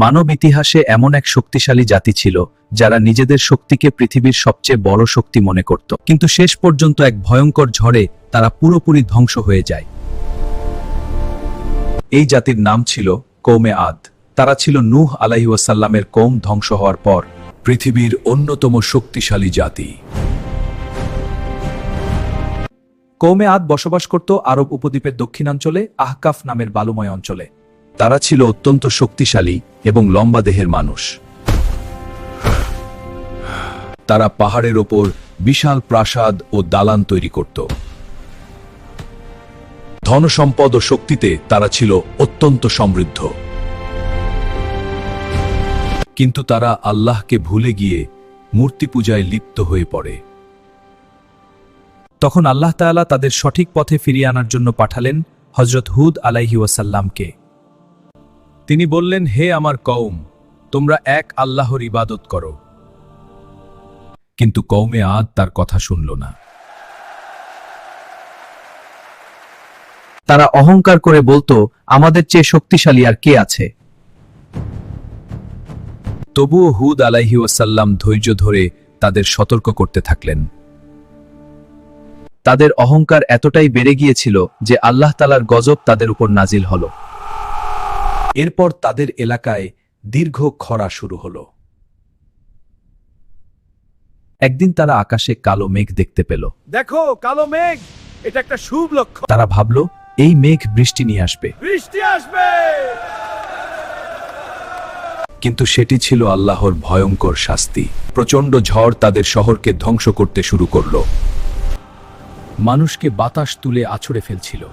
মানব ইতিহাসে এমন এক শক্তিশালী জাতি ছিল যারা নিজেদের শক্তিকে পৃথিবীর সবচেয়ে বড় শক্তি মনে করত, কিন্তু শেষ পর্যন্ত এক ভয়ঙ্কর ঝড়ে তারা পুরোপুরি ধ্বংস হয়ে যায়। এই জাতির নাম ছিল কওমে আদ। তারা ছিল নূহ আলাইহিস সালামের কওম ধ্বংস হওয়ার পর পৃথিবীর অন্যতম শক্তিশালী জাতি। কওমে আদ বসবাস করত আরব উপদ্বীপের দক্ষিণাঞ্চলে আহকাফ নামের বালুময় অঞ্চলে। তারা ছিল অত্যন্ত শক্তিশালী এবং লম্বা দেহের মানুষ। তারা পাহাড়ের ওপর বিশাল প্রাসাদ ও দালান তৈরি করত। ধনসম্পদ ও শক্তিতে তারা ছিল অত্যন্ত সমৃদ্ধ। কিন্তু তারা আল্লাহকে ভুলে গিয়ে মূর্তি পূজায় লিপ্ত হয়ে পড়ে। তখন আল্লাহ তাআলা তাদের সঠিক পথে ফিরিয়ে আনার জন্য পাঠালেন হযরত হুদ আলাইহিস সালামকে। তিনি বললেন, হে আমার কওম, তোমরা এক আল্লাহর ইবাদত করো। কিন্তু কওমে আদ তার কথা শুনল না। তারা অহংকার করে বলতো, আমাদের চেয়ে শক্তিশালী আর কে আছে? তবুও হুদ আলাইহিস সালাম ধৈর্য ধরে তাদের সতর্ক করতে থাকলেন। তাদের অহংকার এতটাই বেড়ে গিয়েছিল যে আল্লাহ তাআলার গজব তাদের উপর নাজিল হল। এরপর তাদের এলাকায় দীর্ঘ খরা শুরু হলো। একদিন তারা আকাশে কালো মেঘ দেখতে পেল। দেখো, কালো মেঘ, এটা একটা শুভ লক্ষণ। তারা ভাবল, এই মেঘ বৃষ্টি নিয়ে আসবে। বৃষ্টি আসবে। কিন্তু সেটি ছিল আল্লাহর ভয়ঙ্কর শাস্তি। প্রচণ্ড ঝড় তাদের শহরকে ধ্বংস করতে শুরু করল। মানুষকে বাতাস তুলে আছড়ে ফেলছিল।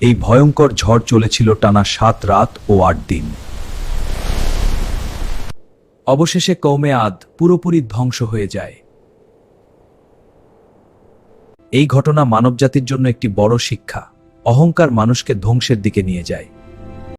এই ভয়ঙ্কর ঝড় চলেছিল টানা 7 রাত ও 8 দিন। অবশেষে কওমে আদ পুরোপুরি ধ্বংস হয়ে যায়। এই ঘটনা মানবজাতির জন্য একটি বড় শিক্ষা। অহংকার মানুষকে ধ্বংসের দিকে নিয়ে যায়।